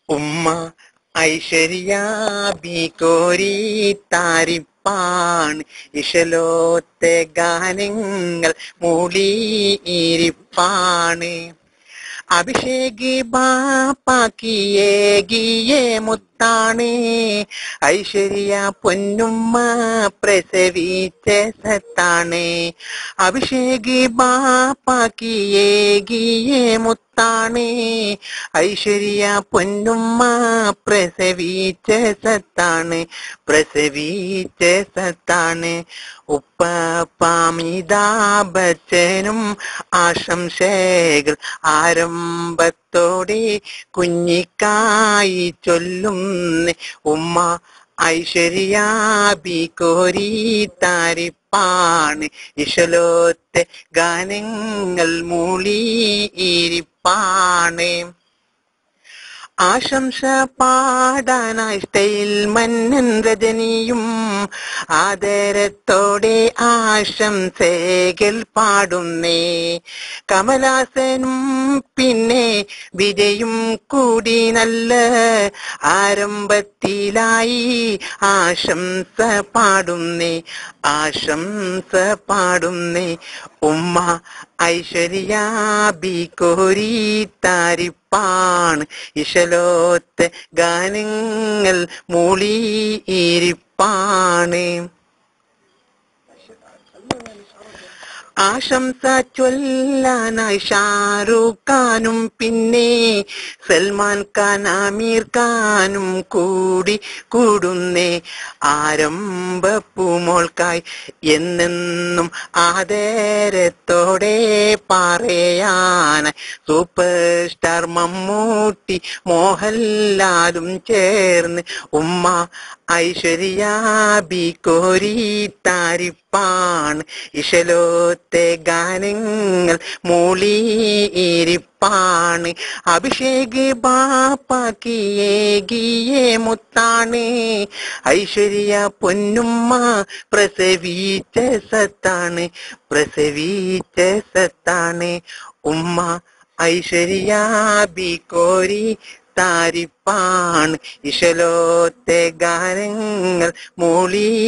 ഉമ്മ ഐശ്വര്യ ബികോരി താരിപ്പാണ് ഇശലോത്തെ ഗാനങ്ങൾ മൂളിയിരിപ്പാണ് അഭിഷേകി ബാപ്പാക്കിയേകിയേ മുത്താണ് ഐശ്വര്യ പൊന്നുമ്മ പ്രസവിച്ച സത്താണ് അഭിഷേകി ബാപ്പാക്കിയേകിയേ മുത്താണ് ഐശ്വര്യ പൊന്നുമ്മ പ്രസവിച്ച സത്താണ് ഉപ്പമിതാ ബച്ചനും ആശംസകൾ ആരംഭത്തോടെ കുഞ്ഞിക്കായി ചൊല്ലുന്ന ഉമ്മ ഐശ്വര്യ ബികോരി താരിപ്പാണ് ഇശലോത്തെ ഗാനങ്ങൾ മൂളിയിരിപ്പാണ് ആശംസ പാടാനായി സ്റ്റൈൽ മന്നൻ രജനിയും ആദരത്തോടെ ആശംസകൾ പാടുന്നേ കമലാസനും പിന്നെ വിജയും കൂടി നല്ല ആരംഭത്തിലായി ആശംസ പാടുന്നേ ഉമ്മ ഐശ്വര്യ ബികോരി താരിപ്പാണ് ഇശലോത്തെ ഗാനങ്ങൾ മൂളിയിരിപ്പാണ് ആശംസ ചൊല്ലാനായി ഷാരൂഖ് ഖാനും പിന്നെ സൽമാൻ ഖാൻ ആമീർ ഖാനും കൂടി കൂടുന്നേ ആരംഭപ്പൂമോൾക്കായി എന്നെന്നും ആദരത്തോടെ പറയാനായി സൂപ്പർ സ്റ്റാർ മമ്മൂട്ടി മോഹൻലാലും ചേർന്ന് ഉമ്മ ഐശ്വര്യ ബികോരി താരിപ്പാണ് ഇശലോത്തെ ഗാനങ്ങൾ മൂളിയിരിപ്പാണ് അഭിഷേക് ബാപ്പാക്കിയേകിയേ മുത്താണ് ഐശ്വര്യ പൊന്നുമ്മ പ്രസവിച്ച സത്താണ് ഉമ്മ ഐശ്വര്യ ബികോരി താരിപ്പാണ് ഇശലോത്തെ ഗാനങ്ങൾ മൂളിയിരിപ്പാണ്